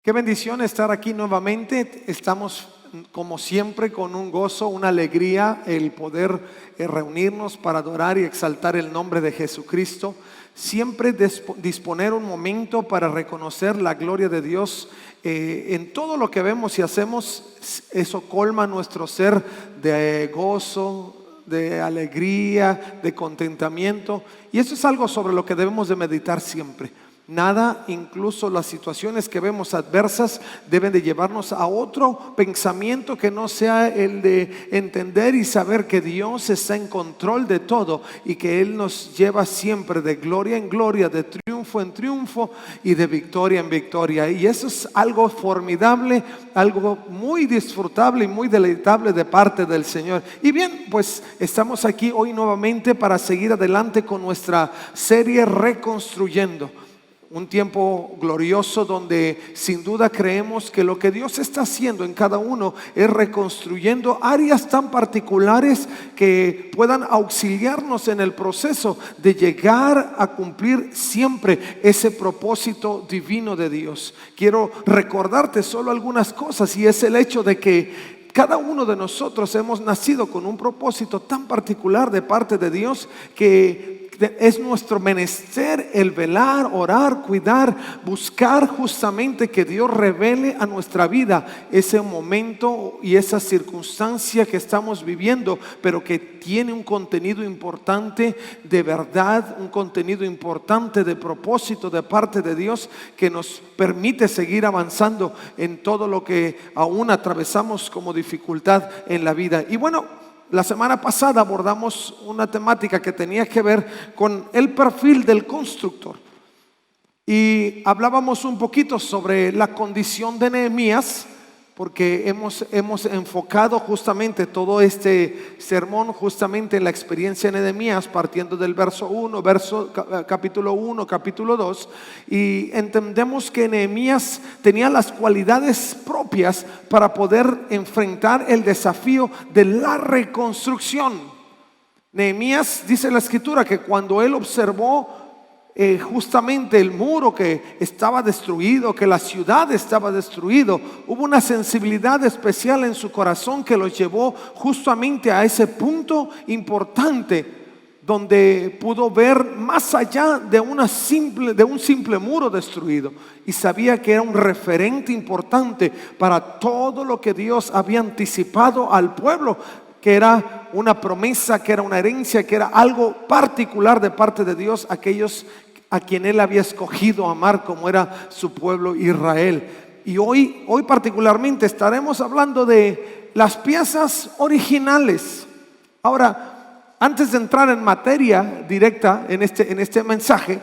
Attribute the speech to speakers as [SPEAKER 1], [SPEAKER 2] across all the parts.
[SPEAKER 1] Qué bendición estar aquí nuevamente. Estamos como siempre con un gozo, una alegría el poder reunirnos para adorar y exaltar el nombre de Jesucristo. Siempre disponer un momento para reconocer la gloria de Dios en todo lo que vemos y hacemos. Eso colma nuestro ser de gozo, de alegría, de contentamiento, y eso es algo sobre lo que debemos de meditar siempre. Nada, incluso las situaciones que vemos adversas, deben de llevarnos a otro pensamiento que no sea el de entender y saber que Dios está en control de todo y que Él nos lleva siempre de gloria en gloria, de triunfo en triunfo y de victoria en victoria. Y eso es algo formidable, algo muy disfrutable y muy deleitable de parte del Señor. Y bien, pues estamos aquí hoy nuevamente para seguir adelante con nuestra serie Reconstruyendo. Un tiempo glorioso donde sin duda creemos que lo que Dios está haciendo en cada uno es reconstruyendo áreas tan particulares que puedan auxiliarnos en el proceso de llegar a cumplir siempre ese propósito divino de Dios. Quiero recordarte solo algunas cosas, y es el hecho de que cada uno de nosotros hemos nacido con un propósito tan particular de parte de Dios que es nuestro menester el velar, orar, cuidar, buscar justamente que Dios revele a nuestra vida ese momento y esa circunstancia que estamos viviendo, pero que tiene un contenido importante de verdad, un contenido importante de propósito de parte de Dios que nos permite seguir avanzando en todo lo que aún atravesamos como dificultad en la vida. Y bueno, la semana pasada abordamos una temática que tenía que ver con el perfil del constructor y hablábamos un poquito sobre la condición de Nehemías, porque hemos enfocado justamente todo este sermón justamente en la experiencia de Nehemías, partiendo del verso 1, capítulo 1, capítulo 2, y entendemos que Nehemías tenía las cualidades propias para poder enfrentar el desafío de la reconstrucción. Nehemías, dice la escritura, que cuando él observó justamente el muro que estaba destruido, que la ciudad estaba destruido, hubo una sensibilidad especial en su corazón que lo llevó justamente a ese punto importante donde pudo ver más allá de un simple muro destruido, y sabía que era un referente importante para todo lo que Dios había anticipado al pueblo, que era una promesa, que era una herencia, que era algo particular de parte de Dios, aquellos a quien Él había escogido amar como era su pueblo Israel. Y hoy particularmente estaremos hablando de las piezas originales. Ahora, antes de entrar en materia directa en este mensaje,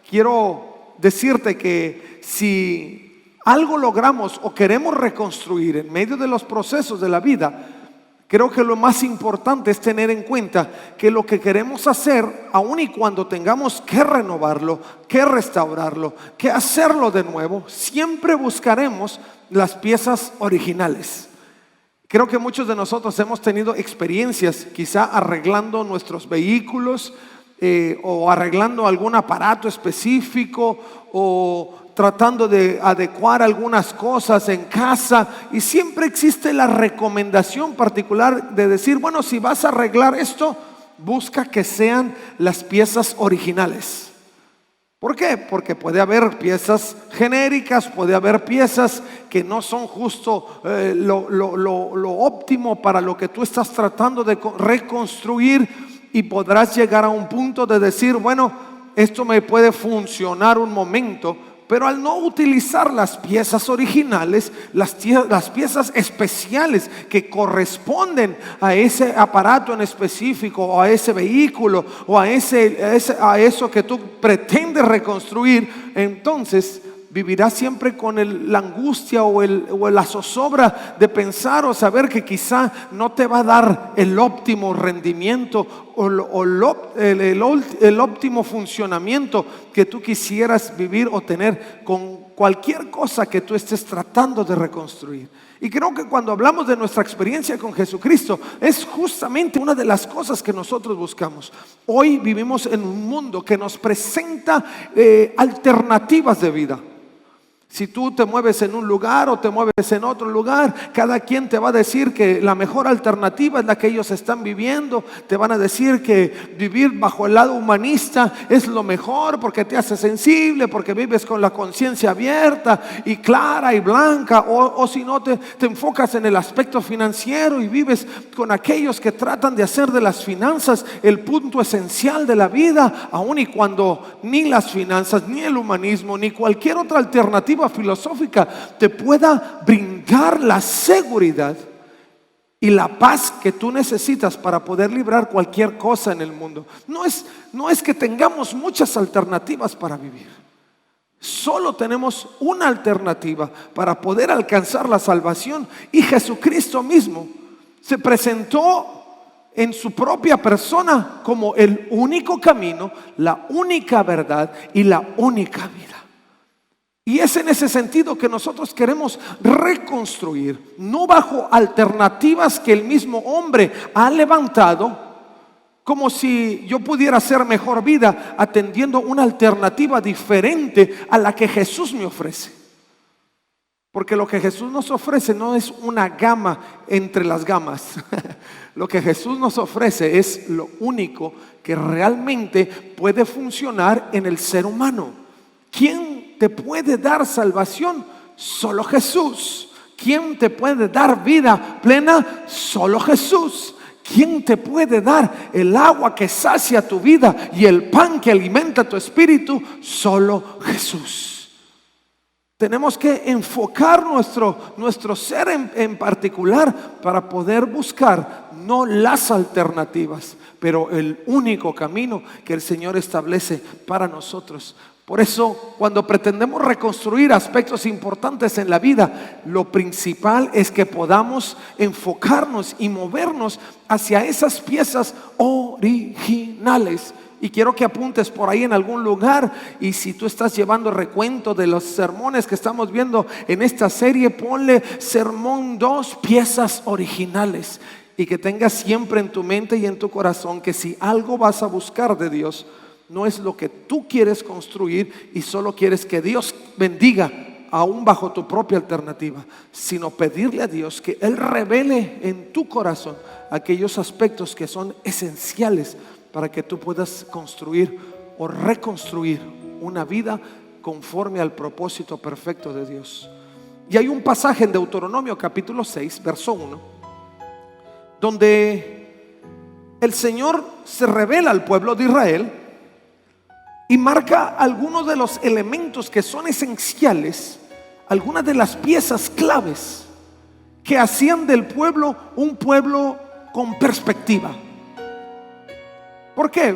[SPEAKER 1] quiero decirte que si algo logramos o queremos reconstruir en medio de los procesos de la vida, creo que lo más importante es tener en cuenta que lo que queremos hacer, aun y cuando tengamos que renovarlo, que restaurarlo, que hacerlo de nuevo, siempre buscaremos las piezas originales. Creo que muchos de nosotros hemos tenido experiencias, quizá arreglando nuestros vehículos o arreglando algún aparato específico o tratando de adecuar algunas cosas en casa, y siempre existe la recomendación particular de decir, bueno, si vas a arreglar esto, busca que sean las piezas originales. ¿Por qué? Porque puede haber piezas genéricas, puede haber piezas que no son justo lo óptimo para lo que tú estás tratando de reconstruir, y podrás llegar a un punto de decir, bueno, esto me puede funcionar un momento, pero al no utilizar las piezas originales, las piezas especiales que corresponden a ese aparato en específico, o a ese vehículo, o a eso que tú pretendes reconstruir, entonces vivirás siempre con la angustia o la zozobra de pensar o saber que quizá no te va a dar el óptimo rendimiento o el óptimo funcionamiento que tú quisieras vivir o tener con cualquier cosa que tú estés tratando de reconstruir. Y creo que cuando hablamos de nuestra experiencia con Jesucristo, es justamente una de las cosas que nosotros buscamos. Hoy vivimos en un mundo que nos presenta alternativas de vida. Si tú te mueves en un lugar o te mueves en otro lugar, cada quien te va a decir que la mejor alternativa es la que ellos están viviendo. Te van a decir que vivir bajo el lado humanista es lo mejor porque te hace sensible, porque vives con la conciencia abierta y clara y blanca. O si no, te enfocas en el aspecto financiero y vives con aquellos que tratan de hacer de las finanzas el punto esencial de la vida, aun y cuando ni las finanzas, ni el humanismo, ni cualquier otra alternativa filosófica te pueda brindar la seguridad y la paz que tú necesitas para poder librar cualquier cosa en el mundo. No es que tengamos muchas alternativas para vivir. Solo tenemos una alternativa para poder alcanzar la salvación, y Jesucristo mismo se presentó en su propia persona como el único camino, la única verdad y la única vida. Y es en ese sentido que nosotros queremos reconstruir, no bajo alternativas que el mismo hombre ha levantado, como si yo pudiera hacer mejor vida atendiendo una alternativa diferente a la que Jesús me ofrece. Porque lo que Jesús nos ofrece no es una gama entre las gamas. Lo que Jesús nos ofrece es lo único que realmente puede funcionar en el ser humano. ¿Quién te puede dar salvación? Solo Jesús. ¿Quién te puede dar vida plena? Solo Jesús. ¿Quién te puede dar el agua que sacia tu vida y el pan que alimenta tu espíritu? Solo Jesús. Tenemos que enfocar nuestro ser en particular para poder buscar no las alternativas, pero el único camino que el Señor establece para nosotros. Por eso, cuando pretendemos reconstruir aspectos importantes en la vida, lo principal es que podamos enfocarnos y movernos hacia esas piezas originales. Y quiero que apuntes por ahí en algún lugar, y si tú estás llevando recuento de los sermones que estamos viendo en esta serie, ponle sermón 2, piezas originales. Y que tengas siempre en tu mente y en tu corazón que si algo vas a buscar de Dios, no es lo que tú quieres construir y solo quieres que Dios bendiga aún bajo tu propia alternativa, sino pedirle a Dios que Él revele en tu corazón aquellos aspectos que son esenciales para que tú puedas construir o reconstruir una vida conforme al propósito perfecto de Dios. Y hay un pasaje en Deuteronomio capítulo 6, verso 1, donde el Señor se revela al pueblo de Israel y marca algunos de los elementos que son esenciales, algunas de las piezas claves que hacían del pueblo un pueblo con perspectiva. ¿Por qué?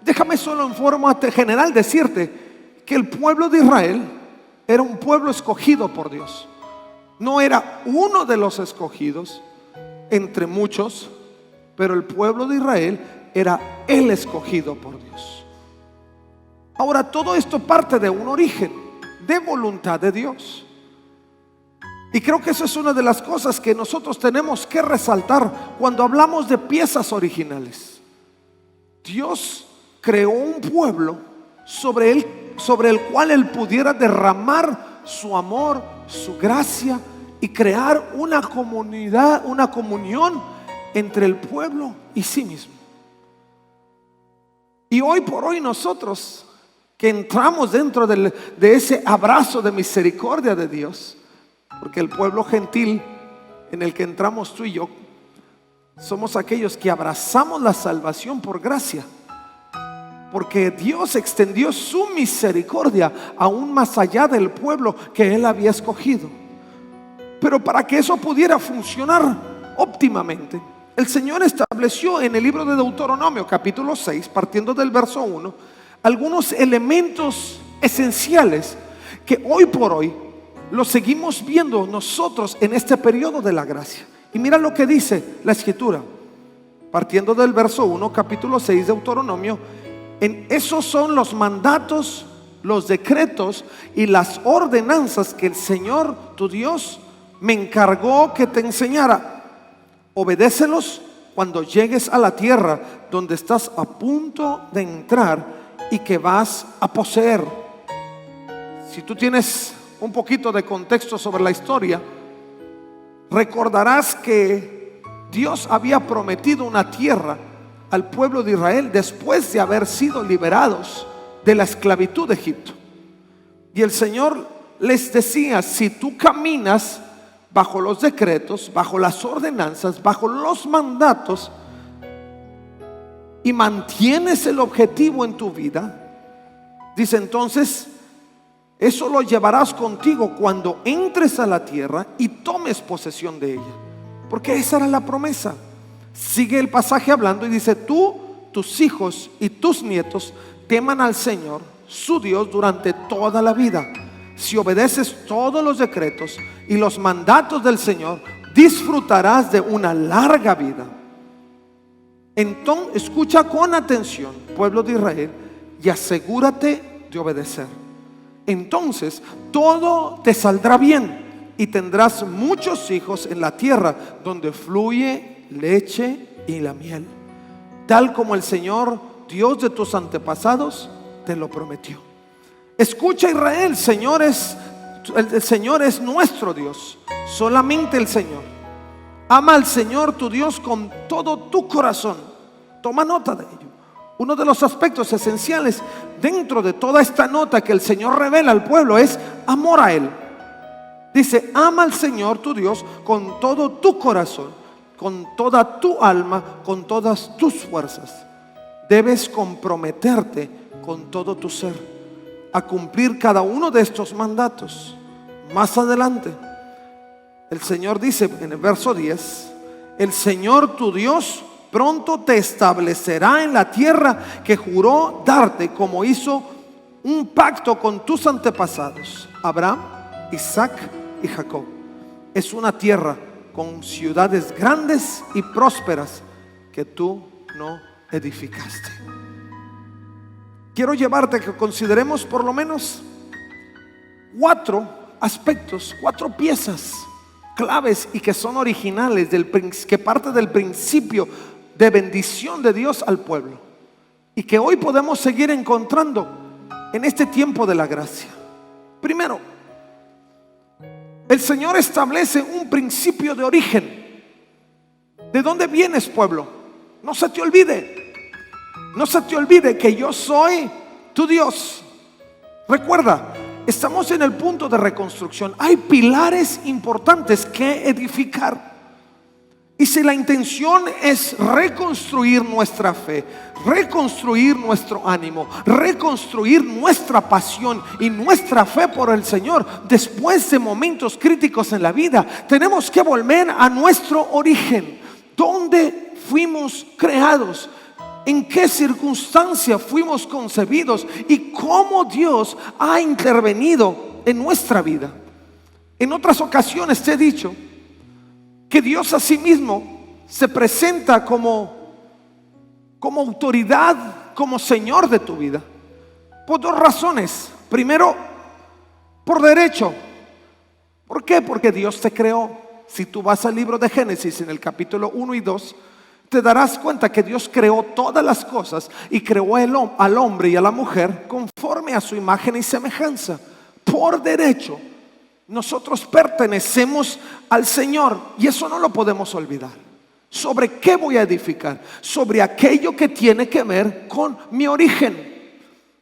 [SPEAKER 1] Déjame solo en forma general decirte que el pueblo de Israel era un pueblo escogido por Dios. No era uno de los escogidos entre muchos, pero el pueblo de Israel era el escogido por Dios. Ahora, todo esto parte de un origen, de voluntad de Dios. Y creo que eso es una de las cosas que nosotros tenemos que resaltar cuando hablamos de piezas originales. Dios creó un pueblo sobre el cual Él pudiera derramar su amor, su gracia y crear una comunidad, una comunión entre el pueblo y sí mismo. Y hoy por hoy nosotros que entramos dentro de ese abrazo de misericordia de Dios, porque el pueblo gentil en el que entramos tú y yo, somos aquellos que abrazamos la salvación por gracia, porque Dios extendió su misericordia aún más allá del pueblo que Él había escogido. Pero para que eso pudiera funcionar óptimamente, el Señor estableció en el libro de Deuteronomio capítulo 6, partiendo del verso 1, algunos elementos esenciales que hoy por hoy los seguimos viendo nosotros en este periodo de la gracia. Y mira lo que dice la Escritura, partiendo del verso 1, capítulo 6 de Deuteronomio. Esos son los mandatos, los decretos y las ordenanzas que el Señor tu Dios me encargó que te enseñara. Obedécelos cuando llegues a la tierra donde estás a punto de entrar y que vas a poseer. Si tú tienes un poquito de contexto sobre la historia, recordarás que Dios había prometido una tierra al pueblo de Israel después de haber sido liberados de la esclavitud de Egipto. Y el Señor les decía: si tú caminas bajo los decretos, bajo las ordenanzas, bajo los mandatos, y mantienes el objetivo en tu vida, dice, entonces eso lo llevarás contigo cuando entres a la tierra y tomes posesión de ella. Porque esa era la promesa. Sigue el pasaje hablando y dice: tú, tus hijos y tus nietos teman al Señor su Dios durante toda la vida. Si obedeces todos los decretos y los mandatos del Señor, disfrutarás de una larga vida. Entonces, escucha con atención, pueblo de Israel, y asegúrate de obedecer. Entonces todo te saldrá bien y tendrás muchos hijos en la tierra donde fluye leche y la miel, tal como el Señor, Dios de tus antepasados, te lo prometió. Escucha, Israel, el Señor es nuestro Dios, solamente el Señor. Ama al Señor tu Dios con todo tu corazón. Toma nota de ello. Uno de los aspectos esenciales dentro de toda esta nota que el Señor revela al pueblo es amor a Él. Dice: ama al Señor tu Dios con todo tu corazón, con toda tu alma, con todas tus fuerzas. Debes comprometerte con todo tu ser a cumplir cada uno de estos mandatos. Más adelante el Señor dice en el verso 10: el Señor tu Dios pronto te establecerá en la tierra que juró darte, como hizo un pacto con tus antepasados, Abraham, Isaac y Jacob. Es una tierra con ciudades grandes y prósperas que tú no edificaste. Quiero llevarte a que consideremos por lo menos 4 aspectos, 4 piezas claves y que son originales, que parte del principio de bendición de Dios al pueblo y que hoy podemos seguir encontrando en este tiempo de la gracia. Primero, el Señor establece un principio de origen. ¿De dónde vienes, pueblo? No se te olvide. No se te olvide que yo soy tu Dios. Recuerda, estamos en el punto de reconstrucción. Hay pilares importantes que edificar. Y si la intención es reconstruir nuestra fe, reconstruir nuestro ánimo, reconstruir nuestra pasión y nuestra fe por el Señor, después de momentos críticos en la vida, tenemos que volver a nuestro origen. ¿Dónde fuimos creados? ¿En qué circunstancia fuimos concebidos? ¿Y cómo Dios ha intervenido en nuestra vida? En otras ocasiones te he dicho que Dios a sí mismo se presenta como autoridad, como Señor de tu vida, por 2 razones. Primero, por derecho. ¿Por qué? Porque Dios te creó. Si tú vas al libro de Génesis en el capítulo 1 y 2, te darás cuenta que Dios creó todas las cosas y creó al hombre y a la mujer conforme a su imagen y semejanza. Por derecho nosotros pertenecemos al Señor y eso no lo podemos olvidar. ¿Sobre qué voy a edificar? Sobre aquello que tiene que ver con mi origen.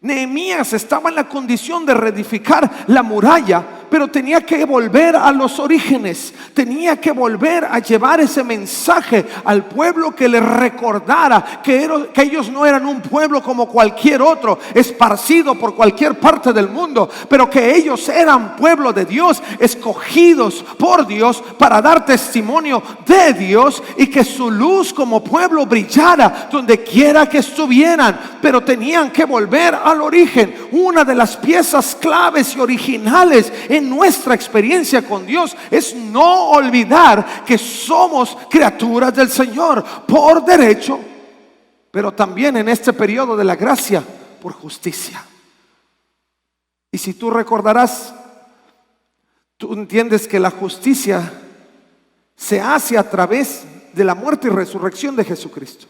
[SPEAKER 1] Nehemías estaba en la condición de reedificar la muralla, pero tenía que volver a los orígenes. Tenía que volver a llevar ese mensaje al pueblo, que les recordara que ellos no eran un pueblo como cualquier otro, esparcido por cualquier parte del mundo, pero que ellos eran pueblo de Dios, escogidos por Dios para dar testimonio de Dios, y que su luz como pueblo brillara donde quiera que estuvieran. Pero tenían que volver al origen. Una de las piezas claves y originales en nuestra experiencia con Dios es no olvidar que somos criaturas del Señor por derecho, pero también en este periodo de la gracia por justicia. Y si tú recordarás, tú entiendes que la justicia se hace a través de la muerte y resurrección de Jesucristo.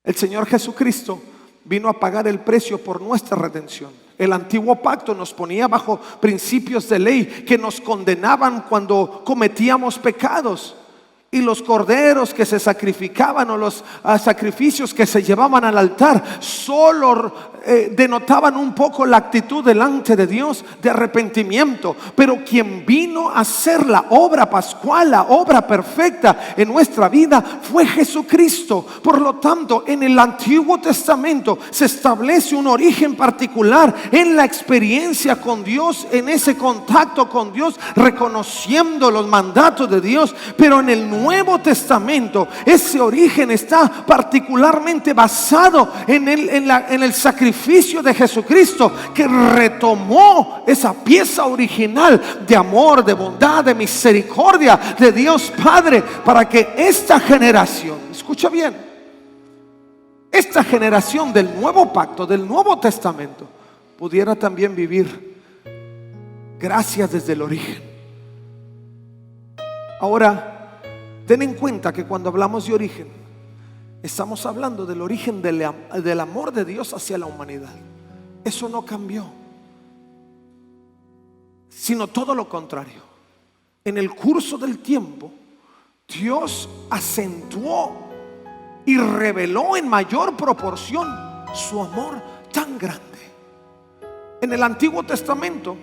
[SPEAKER 1] El Señor Jesucristo vino a pagar el precio por nuestra redención. El antiguo pacto nos ponía bajo principios de ley que nos condenaban cuando cometíamos pecados. Y los corderos que se sacrificaban o los sacrificios que se llevaban al altar solo denotaban un poco la actitud delante de Dios de arrepentimiento. Pero quien vino a hacer la obra pascual, la obra perfecta en nuestra vida, fue Jesucristo. Por lo tanto, en el Antiguo Testamento se establece un origen particular en la experiencia con Dios, en ese contacto con Dios, reconociendo los mandatos de Dios. Pero en el Nuevo Testamento ese origen está particularmente basado en el sacrificio de Jesucristo, que retomó esa pieza original de amor, de bondad, de misericordia de Dios Padre, para que esta generación, escucha bien, esta generación del nuevo pacto, del Nuevo Testamento, pudiera también vivir gracias desde el origen. Ahora, ten en cuenta que cuando hablamos de origen, estamos hablando del origen del amor de Dios hacia la humanidad. Eso no cambió, sino todo lo contrario. En el curso del tiempo, Dios acentuó y reveló en mayor proporción su amor tan grande. En el Antiguo Testamento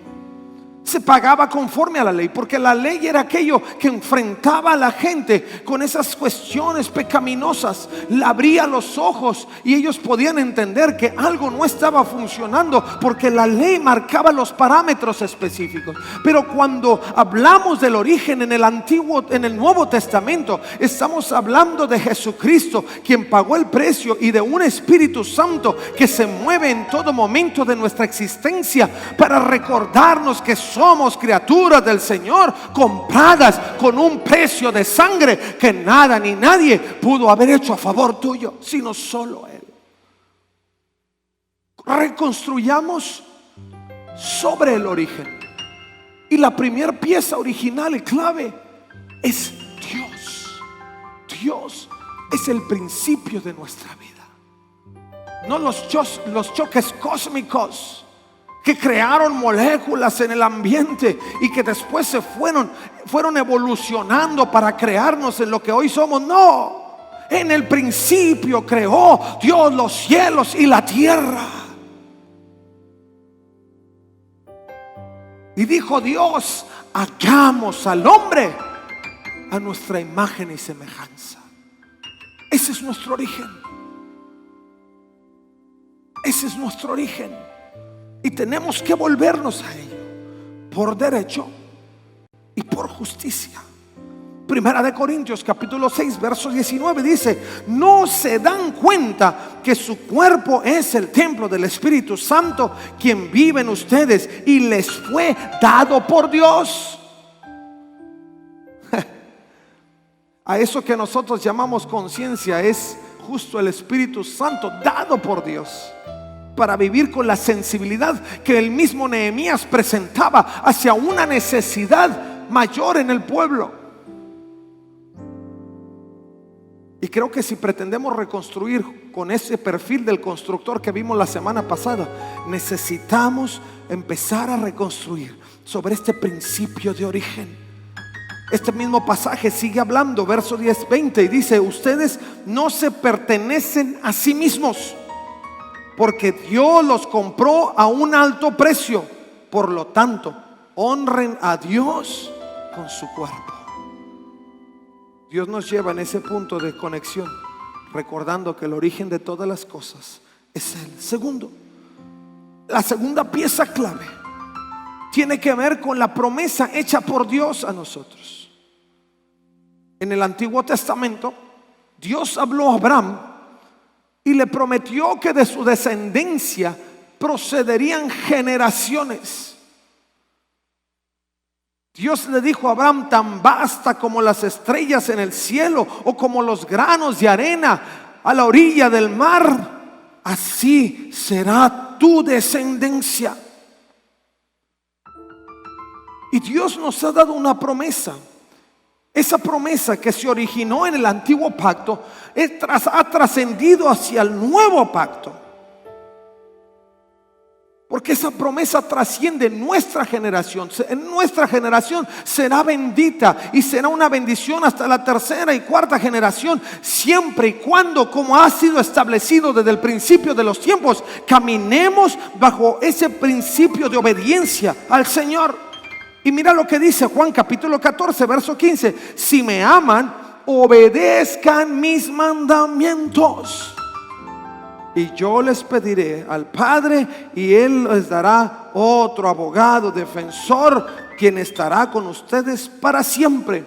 [SPEAKER 1] se pagaba conforme a la ley, porque la ley era aquello que enfrentaba a la gente con esas cuestiones pecaminosas, le abría los ojos y ellos podían entender que algo no estaba funcionando, porque la ley marcaba los parámetros específicos. Pero cuando hablamos del origen en el Nuevo Testamento, estamos hablando de Jesucristo, quien pagó el precio, y de un Espíritu Santo que se mueve en todo momento de nuestra existencia para recordarnos que somos criaturas del Señor, compradas con un precio de sangre que nada ni nadie pudo haber hecho a favor tuyo, sino solo Él. Reconstruyamos sobre el origen. Y la primera pieza original y clave es Dios. Dios es el principio de nuestra vida, no los choques cósmicos que crearon moléculas en el ambiente y que después se fueron evolucionando para crearnos en lo que hoy somos. No, en el principio creó Dios los cielos y la tierra. Y dijo Dios: hagamos al hombre a nuestra imagen y semejanza. Ese es nuestro origen. Ese es nuestro origen. Y tenemos que volvernos a ello por derecho y por justicia. Primera de Corintios capítulo 6 verso 19 dice: ¿no se dan cuenta que su cuerpo es el templo del Espíritu Santo, quien vive en ustedes y les fue dado por Dios? A eso que nosotros llamamos conciencia es justo el Espíritu Santo dado por Dios, para vivir con la sensibilidad que el mismo Nehemías presentaba hacia una necesidad mayor en el pueblo. Y creo que si pretendemos reconstruir con ese perfil del constructor que vimos la semana pasada, necesitamos empezar a reconstruir sobre este principio de origen. Este mismo pasaje sigue hablando, verso 10-20, y dice: ustedes no se pertenecen a sí mismos, porque Dios los compró a un alto precio. Por lo tanto, honren a Dios con su cuerpo. Dios nos lleva en ese punto de conexión, recordando que el origen de todas las cosas es Él. Segundo, la segunda pieza clave tiene que ver con la promesa hecha por Dios a nosotros. En el Antiguo Testamento, Dios habló a Abraham y le prometió que de su descendencia procederían generaciones. Dios le dijo a Abraham: tan vasta como las estrellas en el cielo o como los granos de arena a la orilla del mar, así será tu descendencia. Y Dios nos ha dado una promesa. Esa promesa que se originó en el antiguo pacto ha trascendido hacia el nuevo pacto. Porque esa promesa trasciende nuestra generación. En nuestra generación será bendita y será una bendición hasta la tercera y cuarta generación, siempre y cuando, como ha sido establecido desde el principio de los tiempos, caminemos bajo ese principio de obediencia al Señor. Y mira lo que dice Juan capítulo 14, verso 15: si me aman, obedezcan mis mandamientos. Y yo les pediré al Padre, y Él les dará otro abogado, defensor, quien estará con ustedes para siempre.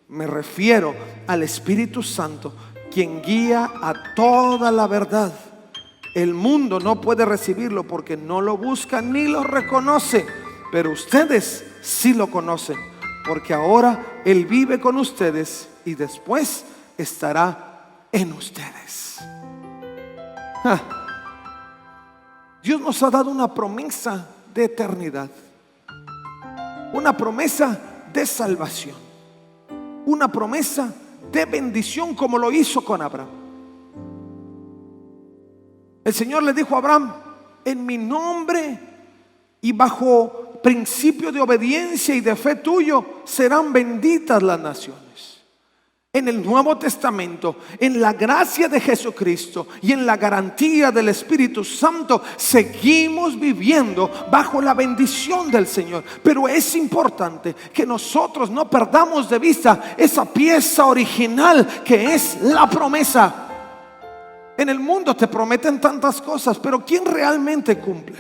[SPEAKER 1] Me refiero al Espíritu Santo, quien guía a toda la verdad. El mundo no puede recibirlo porque no lo busca ni lo reconoce, pero ustedes sí lo conocen, porque ahora Él vive con ustedes y después estará en ustedes. Dios nos ha dado una promesa de eternidad, una promesa de salvación, una promesa de bendición, como lo hizo con Abraham. El Señor le dijo a Abraham: en mi nombre y bajo principio de obediencia y de fe tuyo serán benditas las naciones. En el Nuevo Testamento, en la gracia de Jesucristo y en la garantía del Espíritu Santo, seguimos viviendo bajo la bendición del Señor. Pero es importante que nosotros no perdamos de vista esa pieza original que es la promesa. En el mundo te prometen tantas cosas, pero ¿quién realmente cumple?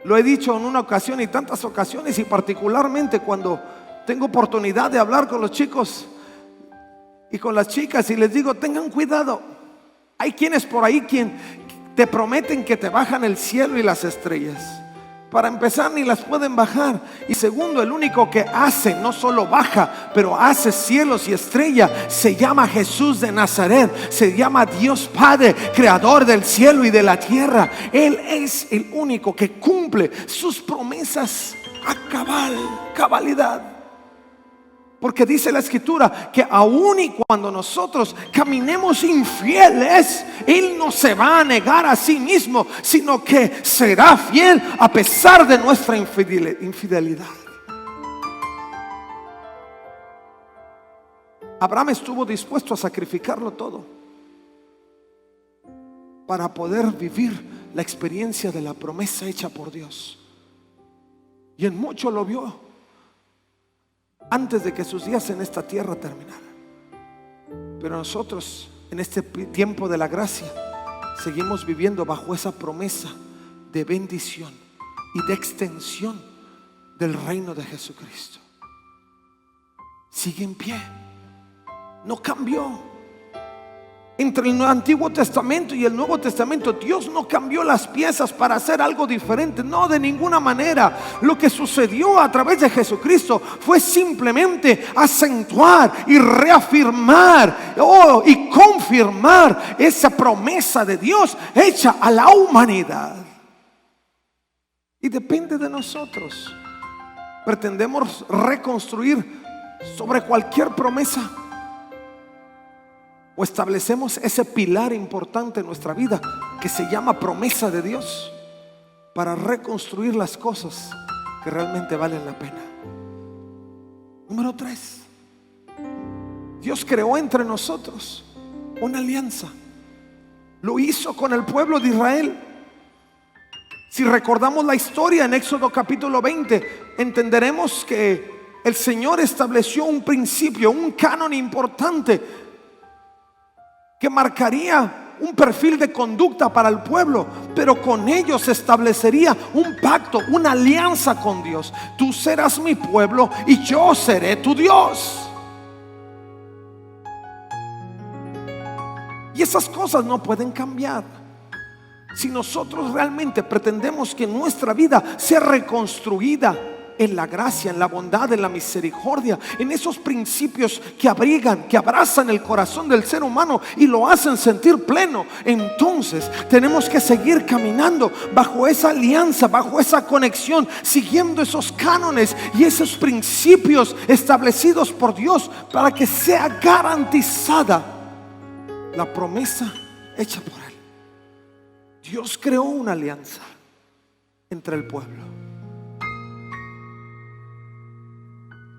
[SPEAKER 1] Lo he dicho en una ocasión y tantas ocasiones, y particularmente cuando tengo oportunidad de hablar con los chicos y con las chicas, y les digo: tengan cuidado. Hay quienes por ahí quien te prometen que te bajan el cielo y las estrellas. Para empezar, ni las pueden bajar. Y segundo, el único que hace, no solo baja, pero hace cielos y estrellas, se llama Jesús de Nazaret. Se llama Dios Padre, creador del cielo y de la tierra. Él es el único que cumple sus promesas a cabalidad. Porque dice la Escritura que aun y cuando nosotros caminemos infieles, Él no se va a negar a sí mismo, sino que será fiel a pesar de nuestra infidelidad. Abraham estuvo dispuesto a sacrificarlo todo para poder vivir la experiencia de la promesa hecha por Dios. Y en mucho lo vio antes de que sus días en esta tierra terminaran. Pero nosotros, en este tiempo de la gracia, seguimos viviendo bajo esa promesa de bendición y de extensión del reino de Jesucristo. Sigue en pie, no cambió. Entre el Antiguo Testamento y el Nuevo Testamento, Dios no cambió las piezas para hacer algo diferente. No, de ninguna manera. Lo que sucedió a través de Jesucristo fue simplemente acentuar y reafirmar y confirmar esa promesa de Dios hecha a la humanidad. Y depende de nosotros. Pretendemos reconstruir sobre cualquier promesa, o establecemos ese pilar importante en nuestra vida que se llama promesa de Dios, para reconstruir las cosas que realmente valen la pena. Número 3, Dios creó entre nosotros una alianza. Lo hizo con el pueblo de Israel. Si recordamos la historia en Éxodo capítulo 20, entenderemos que el Señor estableció un principio, un canon importante que marcaría un perfil de conducta para el pueblo, pero con ellos se establecería un pacto, una alianza con Dios. Tú serás mi pueblo y yo seré tu Dios. Y esas cosas no pueden cambiar. Si nosotros realmente pretendemos que nuestra vida sea reconstruida en la gracia, en la bondad, en la misericordia, en esos principios que abrigan, que abrazan el corazón del ser humano y lo hacen sentir pleno, entonces tenemos que seguir caminando bajo esa alianza, bajo esa conexión, siguiendo esos cánones y esos principios establecidos por Dios, para que sea garantizada la promesa hecha por Él. Dios creó una alianza entre el pueblo.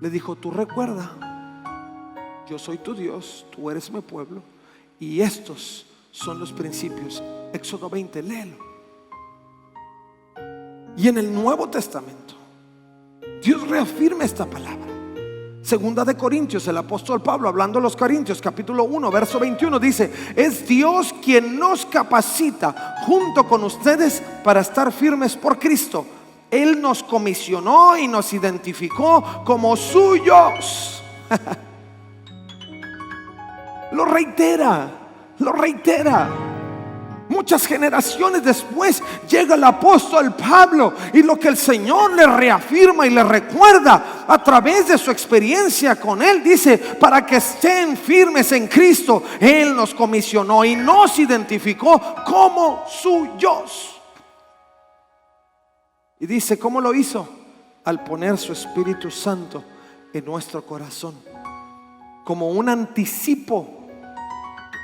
[SPEAKER 1] Le dijo: tú recuerda, yo soy tu Dios, tú eres mi pueblo, y estos son los principios. Éxodo 20, léelo. Y en el Nuevo Testamento Dios reafirma esta palabra. Segunda de Corintios, el apóstol Pablo, hablando a los Corintios, capítulo 1, verso 21, dice: es Dios quien nos capacita junto con ustedes para estar firmes por Cristo. Él nos comisionó y nos identificó como suyos. Lo reitera, lo reitera. Muchas generaciones después llega el apóstol Pablo, y lo que el Señor le reafirma y le recuerda a través de su experiencia con Él, dice: para que estén firmes en Cristo, Él nos comisionó y nos identificó como suyos. Y dice: ¿cómo lo hizo? Al poner su Espíritu Santo en nuestro corazón, como un anticipo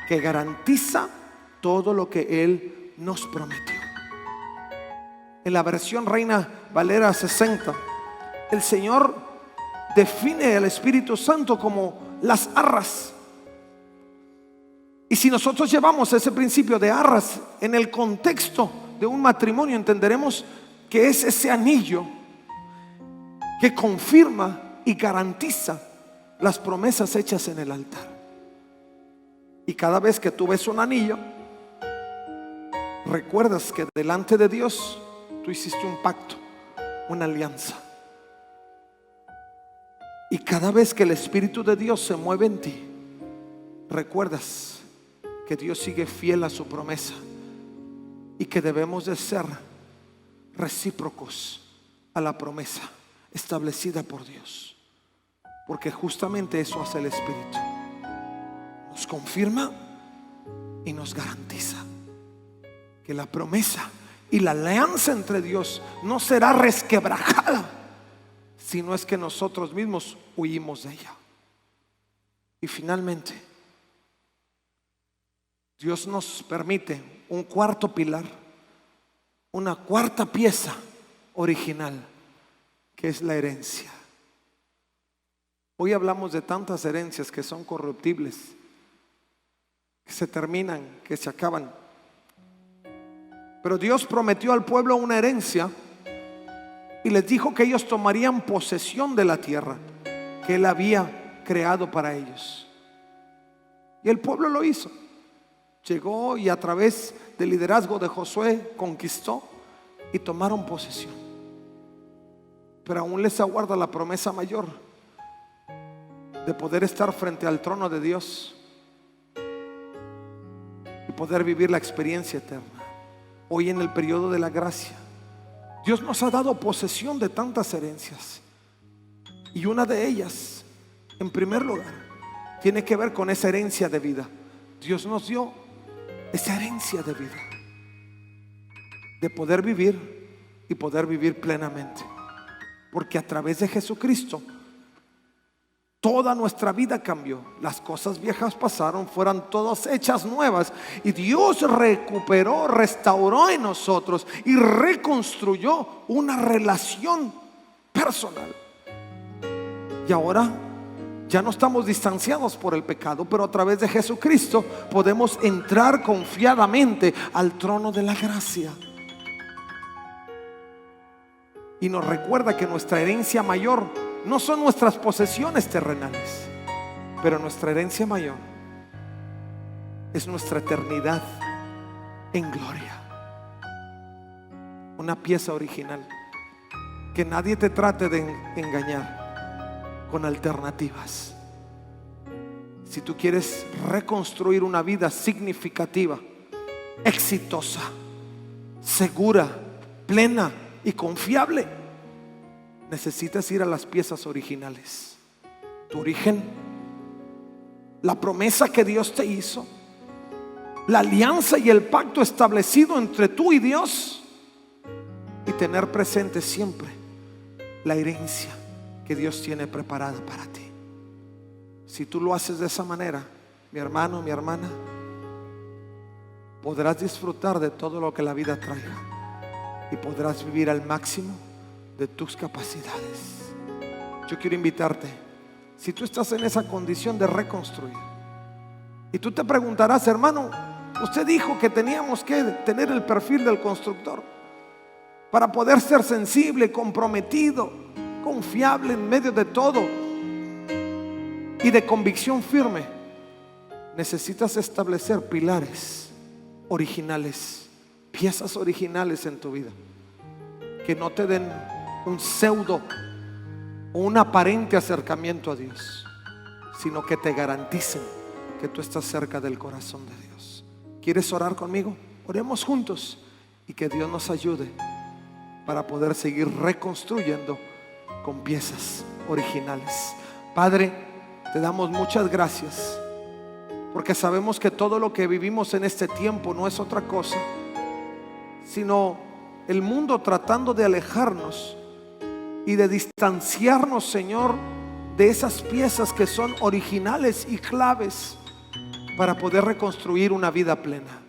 [SPEAKER 1] que garantiza todo lo que Él nos prometió. En la versión Reina Valera 60, el Señor define al Espíritu Santo como las arras. Y si nosotros llevamos ese principio de arras en el contexto de un matrimonio, entenderemos que es ese anillo que confirma y garantiza las promesas hechas en el altar. Y cada vez que tú ves un anillo, recuerdas que delante de Dios tú hiciste un pacto, una alianza. Y cada vez que el Espíritu de Dios se mueve en ti, recuerdas que Dios sigue fiel a su promesa y que debemos de ser recíprocos a la promesa establecida por Dios, porque justamente eso hace el Espíritu. Nos confirma y nos garantiza que la promesa y la alianza entre Dios no será resquebrajada, si no es que nosotros mismos huimos de ella. Y finalmente, Dios nos permite un cuarto pilar, una cuarta pieza original, que es la herencia. Hoy hablamos de tantas herencias que son corruptibles, que se terminan, que se acaban. Pero Dios prometió al pueblo una herencia y les dijo que ellos tomarían posesión de la tierra que Él había creado para ellos. Y el pueblo lo hizo. Llegó y a través del liderazgo de Josué conquistó y tomaron posesión. Pero aún les aguarda la promesa mayor de poder estar frente al trono de Dios y poder vivir la experiencia eterna. Hoy, en el periodo de la gracia, Dios nos ha dado posesión de tantas herencias, y una de ellas, en primer lugar, tiene que ver con esa herencia de vida. Dios nos dio esa herencia de vida, de poder vivir y poder vivir plenamente, porque a través de Jesucristo toda nuestra vida cambió. Las cosas viejas pasaron, fueron todas hechas nuevas, y Dios recuperó, restauró en nosotros y reconstruyó una relación personal. Y ahora ya no estamos distanciados por el pecado, pero a través de Jesucristo podemos entrar confiadamente al trono de la gracia. Y nos recuerda que nuestra herencia mayor no son nuestras posesiones terrenales, pero nuestra herencia mayor es nuestra eternidad en gloria. Una pieza original. Que nadie te trate de engañar con alternativas. Si tú quieres reconstruir una vida significativa, exitosa, segura, plena y confiable, necesitas ir a las piezas originales. Tu origen, la promesa que Dios te hizo, la alianza y el pacto establecido entre tú y Dios, y tener presente siempre la herencia que Dios tiene preparada para ti. Si tú lo haces de esa manera, mi hermano, mi hermana, podrás disfrutar de todo lo que la vida traiga y podrás vivir al máximo de tus capacidades. Yo quiero invitarte, si tú estás en esa condición de reconstruir, y tú te preguntarás, hermano, usted dijo que teníamos que tener el perfil del constructor para poder ser sensible, comprometido, confiable en medio de todo y de convicción firme. Necesitas establecer pilares originales, piezas originales en tu vida, que no te den un pseudo o un aparente acercamiento a Dios, sino que te garanticen que tú estás cerca del corazón de Dios. ¿Quieres orar conmigo? Oremos juntos y que Dios nos ayude para poder seguir reconstruyendo con piezas originales. Padre, te damos muchas gracias, porque sabemos que todo lo que vivimos en este tiempo no es otra cosa sino el mundo tratando de alejarnos y de distanciarnos, Señor, de esas piezas que son originales y claves para poder reconstruir una vida plena.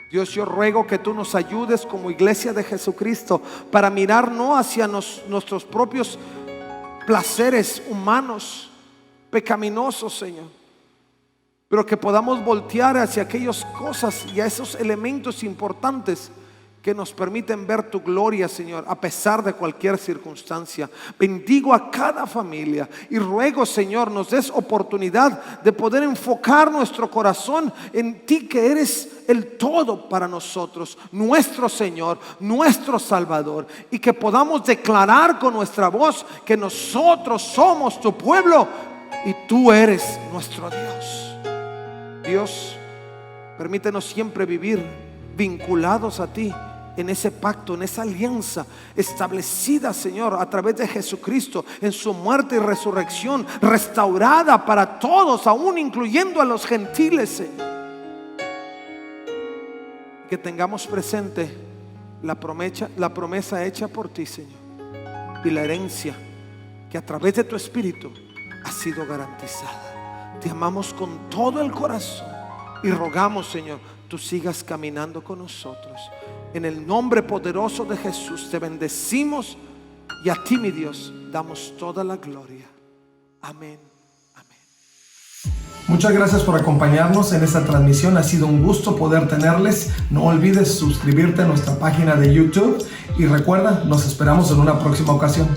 [SPEAKER 1] Dios, yo ruego que tú nos ayudes como iglesia de Jesucristo para mirar no hacia nuestros propios placeres humanos pecaminosos, Señor, pero que podamos voltear hacia aquellas cosas y a esos elementos importantes que nos permiten ver tu gloria, Señor, a pesar de cualquier circunstancia. Bendigo a cada familia y ruego, Señor, nos des oportunidad de poder enfocar nuestro corazón en ti, que eres el todo para nosotros, nuestro Señor, nuestro Salvador, y que podamos declarar con nuestra voz que nosotros somos tu pueblo y tú eres nuestro Dios. Dios, permítenos siempre vivir vinculados a ti, en ese pacto, en esa alianza establecida, Señor, a través de Jesucristo, en su muerte y resurrección, restaurada para todos, aún incluyendo a los gentiles, Señor. Que tengamos presente la promesa hecha por ti, Señor, y la herencia que a través de tu Espíritu ha sido garantizada. Te amamos con todo el corazón y rogamos, Señor, tú sigas caminando con nosotros. En el nombre poderoso de Jesús te bendecimos y a ti, mi Dios, damos toda la gloria. Amén. Amén. Muchas gracias por acompañarnos en esta transmisión. Ha sido un gusto poder tenerles. No olvides suscribirte a nuestra página de YouTube y recuerda, nos esperamos en una próxima ocasión.